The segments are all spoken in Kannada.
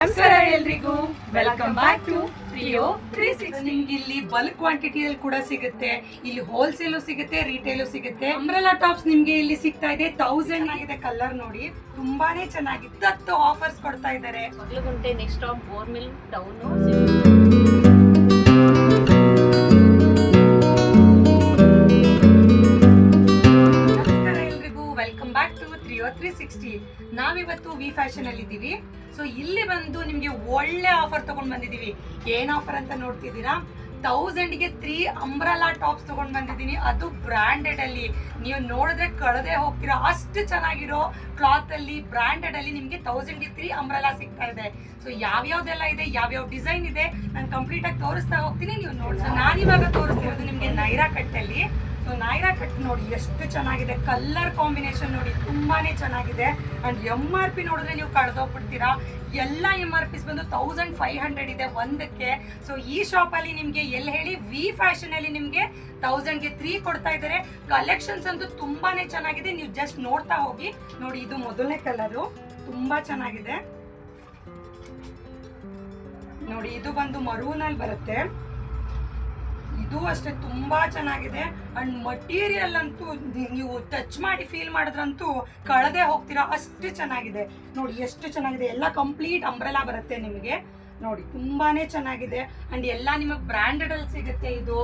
ನಮಸ್ಕಾರ ಎಲ್ರಿಗೂ, ವೆಲ್ಕಮ್ ಬ್ಯಾಕ್ ಟು ಪ್ರಿಯೋ 360. ನಿಮ್ಗೆ ಇಲ್ಲಿ ಬಲ್ಕ್ ಕ್ವಾಂಟಿಟಿಯಲ್ಲಿ ಕೂಡ ಸಿಗುತ್ತೆ, ಇಲ್ಲಿ ಹೋಲ್ಸೇಲು ಸಿಗುತ್ತೆ, ರಿಟೇಲು ಸಿಗುತ್ತೆ. ಅಂಬ್ರೆಲಾ ಟಾಪ್ಸ್ ನಿಮ್ಗೆ ಇಲ್ಲಿ ಸಿಗ್ತಾ ಇದೆ. 1000 ಆಗಿದೆ. ಕಲರ್ ನೋಡಿ ತುಂಬಾನೇ ಚೆನ್ನಾಗಿದೆ. 10 ಆಫರ್ಸ್ ಕೊಡ್ತಾ ಇದ್ದಾರೆ. ಮಗ್ಲಗುಂಟೆ ನೆಕ್ಸ್ಟ್ ಸ್ಟಾಪ್ ಬೋರ್ಮಿಲ್ ಟೌನ್. ನಮಸ್ಕಾರ ಎಲ್ರಿಗೂ, ವೆಲ್ಕಮ್ ಬ್ಯಾಕ್ ಟು ಪ್ರಿಯೋ 360. ನಾವಿವತ್ತು ವಿ ಫ್ಯಾಷನ್ ಅಲ್ಲಿ ಇದ್ದೀವಿ. ಸೊ ಇಲ್ಲಿ ಬಂದು ನಿಮ್ಗೆ ಒಳ್ಳೆ ಆಫರ್ ತಗೊಂಡ್ ಬಂದಿದೀವಿ. ಏನ್ ಆಫರ್ ಅಂತ ನೋಡ್ತಿದ್ದೀರಾ? 1000ಗೆ 3 ಅಂಬ್ರೆಲಾ ಟಾಪ್ಸ್ ತಗೊಂಡ್ ಬಂದಿದ್ದೀನಿ. ಅದು ಬ್ರಾಂಡೆಡ್ ಅಲ್ಲಿ ನೀವು ನೋಡಿದ್ರೆ ಕಳೆದೇ ಹೋಗ್ತೀರಾ, ಅಷ್ಟು ಚೆನ್ನಾಗಿರೋ ಕ್ಲಾತ್ ಅಲ್ಲಿ ಬ್ರಾಂಡೆಡ್ ಅಲ್ಲಿ ನಿಮ್ಗೆ 1000ಗೆ 3 ಅಂಬ್ರೆಲಾ ಸಿಗ್ತಾ ಇದೆ. ಸೊ ಯಾವ್ಯಾವ್ದೆಲ್ಲ ಇದೆ, ಯಾವ್ಯಾವ ಡಿಸೈನ್ ಇದೆ, ನಾನು ಕಂಪ್ಲೀಟ್ ಆಗಿ ತೋರಿಸ್ತಾ ಹೋಗ್ತೀನಿ, ನೀವು ನೋಡಿ. ಸೊ ನಾನಿವಾಗ ತೋರಿಸ್ತಿರೋದು ನಿಮ್ಗೆ ನೈರಾ ಕಟ್ ಅಲ್ಲಿ. ಸೊ ನೈರಾ ಕಟ್ ನೋಡಿ ಎಷ್ಟು ಚೆನ್ನಾಗಿದೆ. ಕಲರ್ ಕಾಂಬಿನೇಷನ್ ನೋಡಿ ತುಂಬಾನೇ ಚೆನ್ನಾಗಿದೆ. ಅಂಡ್ MRP ನೋಡಿದ್ರೆ ನೀವು ಕಳೆದೋಗ್ಬಿಡ್ತೀರಾ. ಎಲ್ಲ MRP ಬಂದು 1500 ಇದೆ ಒಂದಕ್ಕೆ. ಸೊ ಈ ಶಾಪ್ ಅಲ್ಲಿ ನಿಮ್ಗೆ ಎಲ್ಲಿ ಹೇಳಿ, ವಿ ಫ್ಯಾಷನ್ ಅಲ್ಲಿ ನಿಮ್ಗೆ 1000ಗೆ 3 ಕೊಡ್ತಾ ಇದ್ದಾರೆ. ಕಲೆಕ್ಷನ್ಸ್ ಅಂತೂ ತುಂಬಾನೇ ಚೆನ್ನಾಗಿದೆ, ನೀವು ಜಸ್ಟ್ ನೋಡ್ತಾ ಹೋಗಿ. ನೋಡಿ ಇದು ಮೊದಲನೇ ಕಲರು, ತುಂಬಾ ಚೆನ್ನಾಗಿದೆ ನೋಡಿ. ಇದು ಬಂದು ಮರೂನ್ ಅಲ್ಲಿ ಬರುತ್ತೆ. ಇದು ಅಷ್ಟೇ ತುಂಬಾ ಚೆನ್ನಾಗಿದೆ. ಅಂಡ್ ಮಟೀರಿಯಲ್ ಅಂತೂ ನೀವು ಟಚ್ ಮಾಡಿ ಫೀಲ್ ಮಾಡಿದ್ರಂತೂ ಕಳೆದೇ ಹೋಗ್ತೀರಾ, ಅಷ್ಟು ಚೆನ್ನಾಗಿದೆ ನೋಡಿ. ಎಷ್ಟು ಚೆನ್ನಾಗಿದೆ. ಎಲ್ಲ ಕಂಪ್ಲೀಟ್ ಅಂಬ್ರೆಲಾ ಬರುತ್ತೆ ನಿಮಗೆ ನೋಡಿ, ತುಂಬಾನೇ ಚೆನ್ನಾಗಿದೆ. ಅಂಡ್ ಎಲ್ಲ ನಿಮಗೆ ಬ್ರಾಂಡೆಡ್ ಅಲ್ಲಿ ಸಿಗುತ್ತೆ. ಇದು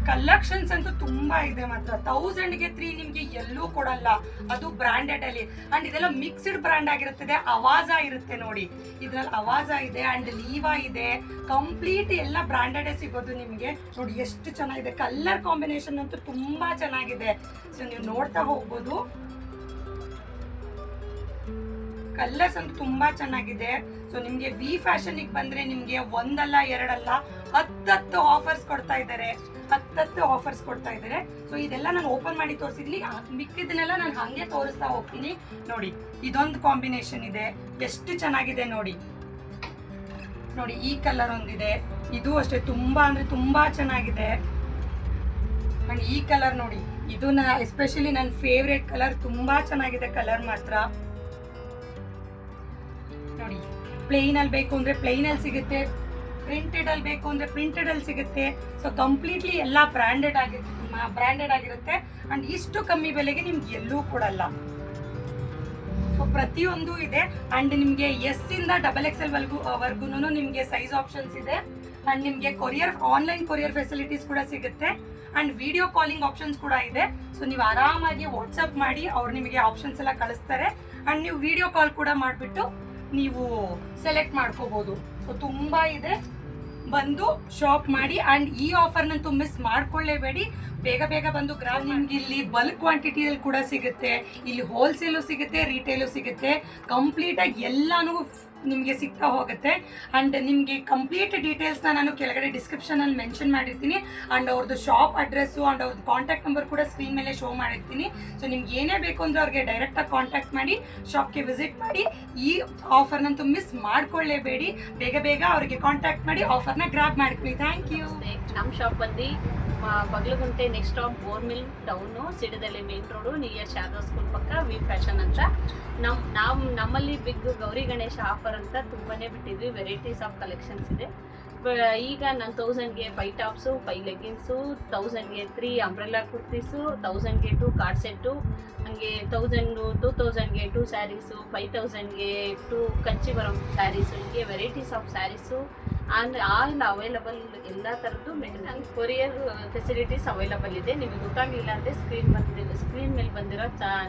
ಕಲೆಕ್ಷನ್ಸ್ ಅಂತೂ ತುಂಬಾ ಇದೆ ಮಾತ್ರ. 1000ಗೆ 3 ನಿಮ್ಗೆ ಎಲ್ಲೂ ಕೊಡಲ್ಲ, ಅದು ಬ್ರಾಂಡೆಡ್ ಅಲ್ಲಿ. ಅಂಡ್ ಇದೆಲ್ಲ ಮಿಕ್ಸ್ಡ್ ಬ್ರಾಂಡ್ ಆಗಿರುತ್ತದೆ. ಅವಾಜಾ ಇರುತ್ತೆ ನೋಡಿ, ಇದ್ರಲ್ಲಿ ಅವಾಜಾ ಇದೆ ಅಂಡ್ ಲೀವಾ ಇದೆ. ಕಂಪ್ಲೀಟ್ ಎಲ್ಲ ಬ್ರಾಂಡೆಡ್ ಸಿಗೋದು ನಿಮ್ಗೆ ನೋಡಿ. ಎಷ್ಟು ಚೆನ್ನಾಗಿದೆ. ಕಲರ್ ಕಾಂಬಿನೇಷನ್ ಅಂತೂ ತುಂಬಾ ಚೆನ್ನಾಗಿದೆ. ಸೊ ನೀವು ನೋಡ್ತಾ ಹೋಗ್ಬೋದು. ಕಲರ್ಸ್ ಅಂತೂ ತುಂಬಾ ಚೆನ್ನಾಗಿದೆ. ಸೊ ನಿಮ್ಗೆ ವಿ ಫ್ಯಾಷನ್ ಬಂದ್ರೆ ನಿಮ್ಗೆ ಒಂದಲ್ಲ ಎರಡಲ್ಲ 10 ಆಫರ್ಸ್ ಕೊಡ್ತಾ ಇದ್ದಾರೆ. 10 ಆಫರ್ಸ್ ಕೊಡ್ತಾ ಇದ್ದಾರೆ. ಸೊ ಇದೆಲ್ಲ ನಾನು ಓಪನ್ ಮಾಡಿ ತೋರಿಸಿದೀನಿ, ಮಿಕ್ಕಿದನ್ನೆಲ್ಲ ನಾನು ಹಂಗೆ ತೋರಿಸ್ತಾ ಹೋಗ್ತೀನಿ ನೋಡಿ. ಇದೊಂದು ಕಾಂಬಿನೇಷನ್ ಇದೆ, ಎಷ್ಟು ಚೆನ್ನಾಗಿದೆ ನೋಡಿ. ನೋಡಿ ಈ ಕಲರ್ ಒಂದಿದೆ, ಇದು ಅಷ್ಟೇ ತುಂಬಾ ಅಂದ್ರೆ ತುಂಬಾ ಚೆನ್ನಾಗಿದೆ. ಅಂಡ್ ಈ ಕಲರ್ ನೋಡಿ, ಇದು ಎಸ್ಪೆಷಲಿ ನನ್ನ ಫೇವ್ರೇಟ್ ಕಲರ್. ತುಂಬಾ ಚೆನ್ನಾಗಿದೆ ಕಲರ್ ಮಾತ್ರ ನೋಡಿ. ಪ್ಲೇನ್ ಅಲ್ಲಿ ಬೇಕು ಅಂದ್ರೆ ಪ್ಲೇನ್ ಅಲ್ಲಿ ಸಿಗುತ್ತೆ, ಪ್ರಿಂಟೆಡ್ ಅಲ್ಲಿ ಬೇಕು ಅಂದ್ರೆ ಪ್ರಿಂಟೆಡ್ ಅಲ್ಲಿ ಸಿಗುತ್ತೆ. ಸೊ ಕಂಪ್ಲೀಟ್ಲಿ ಎಲ್ಲ ಬ್ರಾಂಡೆಡ್ ಆಗಿರುತ್ತೆ. ಅಂಡ್ ಇಷ್ಟು ಕಮ್ಮಿ ಬೆಲೆಗೆ ನಿಮ್ಗೆ ಎಲ್ಲೂ ಕೊಡಲ್ಲ. ಸೊ ಪ್ರತಿಯೊಂದು ಇದೆ. ಅಂಡ್ ನಿಮ್ಗೆ S ಇಂದ XXL ವರ್ಗು ನಿಮ್ಗೆ ಸೈಜ್ ಆಪ್ಷನ್ಸ್ ಇದೆ. ಅಂಡ್ ನಿಮ್ಗೆ ಆನ್ಲೈನ್ ಕೊರಿಯರ್ ಫೆಸಿಲಿಟೀಸ್ ಕೂಡ ಸಿಗುತ್ತೆ. ಅಂಡ್ ವಿಡಿಯೋ ಕಾಲಿಂಗ್ ಆಪ್ಷನ್ಸ್ ಕೂಡ ಇದೆ. ಸೊ ನೀವು ಆರಾಮಾಗಿ ವಾಟ್ಸ್ಆಪ್ ಮಾಡಿ ಅವ್ರು ನಿಮಗೆ ಆಪ್ಷನ್ಸ್ ಎಲ್ಲ ಕಳಿಸ್ತಾರೆ. ಅಂಡ್ ನೀವು ವಿಡಿಯೋ ಕಾಲ್ ಕೂಡ ಮಾಡಿಬಿಟ್ಟು ನೀವು ಸೆಲೆಕ್ಟ್ ಮಾಡ್ಕೋಬಹುದು. ಸೊ ತುಂಬಾ ಇದೆ, ಬಂದು ಶಾಪ್ ಮಾಡಿ. ಅಂಡ್ ಈ ಆಫರ್ನಂತೂ ಮಿಸ್ ಮಾಡ್ಕೊಳ್ಳೇಬೇಡಿ, ಬೇಗ ಬೇಗ ಬಂದು ಗ್ರಾಮ್. ನಿಮ್ಗೆ ಇಲ್ಲಿ ಬಲ್ಕ್ ಕ್ವಾಂಟಿಟಿಯಲ್ಲಿ ಕೂಡ ಸಿಗುತ್ತೆ, ಇಲ್ಲಿ ಹೋಲ್ಸೇಲು ಸಿಗುತ್ತೆ, ರಿಟೇಲು ಸಿಗುತ್ತೆ. ಕಂಪ್ಲೀಟ್ ಆಗಿ ಎಲ್ಲಾನು ನಿಮಗೆ ಸಿಗ್ತಾ ಹೋಗುತ್ತೆ. ಅಂಡ್ ನಿಮಗೆ ಕಂಪ್ಲೀಟ್ ಡೀಟೇಲ್ಸ್ನ ನಾನು ಕೆಳಗಡೆ ಡಿಸ್ಕ್ರಿಪ್ಷನ್ ಅಲ್ಲಿ ಮೆನ್ಷನ್ ಮಾಡಿರ್ತೀನಿ. ಅಂಡ್ ಅವ್ರದ್ದು ಶಾಪ್ ಅಡ್ರೆಸ್ಸು ಅಂಡ್ ಅವ್ರದ್ದು ಕಾಂಟ್ಯಾಕ್ಟ್ ನಂಬರ್ ಕೂಡ ಸ್ಕ್ರೀನ್ ಮೇಲೆ ಶೋ ಮಾಡಿರ್ತೀನಿ. ಸೊ ನಿಮ್ಗೆ ಏನೇ ಬೇಕು ಅಂದ್ರೆ ಅವ್ರಿಗೆ ಡೈರೆಕ್ಟಾಗಿ ಕಾಂಟ್ಯಾಕ್ಟ್ ಮಾಡಿ ಶಾಪ್ಗೆ ವಿಸಿಟ್ ಮಾಡಿ. ಈ ಆಫರ್ನಂತೂ ಮಿಸ್ ಮಾಡ್ಕೊಳ್ಳೇಬೇಡಿ, ಬೇಗ ಬೇಗ ಅವರಿಗೆ ಕಾಂಟ್ಯಾಕ್ಟ್ ಮಾಡಿ ಆಫರ್ನ ಗ್ರಾಬ್ ಮಾಡ್ಕೊಳ್ಳಿ. Thank you. ನಮ್ಮ ಶಾಪ್ ಬಂದು Bagalagunte next stop bore mill town, ಸಿಡದಲ್ಲಿ main road, near Sharada school ಪಕ್ಕ ವಿ ಫ್ಯಾಷನ್ ಅಂತ. ನಮ್ಮಲ್ಲಿ ಬಿಗ್ ಗೌರಿ ಗಣೇಶ ಆಫರ್ ಅಂತ ತುಂಬಾನೇ ಬಿಟ್ಟಿದ್ವಿ. ವೆರೈಟೀಸ್ ಆಫ್ ಕಲೆಕ್ಷನ್ಸ್ ಇದೆ. ಈಗ ನಾನು 1000ಗೆ 5 ಟಾಪ್ಸು, 5 ಲೆಗ್ಗಿನ್ಸು, 1000ಗೆ 3 ಅಂಬ್ರೆಲಾ ಕುರ್ತೀಸು, 1000ಗೆ 2 ಕಾರ್ಡ್ ಸೆಟ್ಟು, ಹಾಗೆ 2000ಗೆ 2 ಸ್ಯಾರೀಸು, 5000ಗೆ 2 ಕಂಚಿವರಂ ಸ್ಯಾರೀಸು, ಹೀಗೆ varieties of saris all available. ಎಲ್ಲ ಥರದ್ದು ಕೊರಿಯರ್ ಫೆಸಿಲಿಟೀಸ್ ಅವೈಲಬಲ್ ಇದೆ. ನಿಮಗೆ ಗೊತ್ತಾಗಲಿಲ್ಲ ಅಂದರೆ ಸ್ಕ್ರೀನ್ ಮೇಲೆ ಬಂದಿರೋ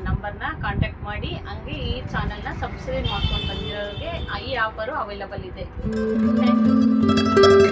ನಂಬರ್ನ ಕಾಂಟ್ಯಾಕ್ಟ್ ಮಾಡಿ. ಹಂಗೆ ಈ ಚಾನಲ್ನ ಸಬ್ಸ್ಕ್ರೈಬ್ ಮಾಡ್ಕೊಂಡು ಬಂದಿರೋರಿಗೆ ಈ ಆಫರು ಅವೈಲಬಲ್ ಇದೆ. Thank you.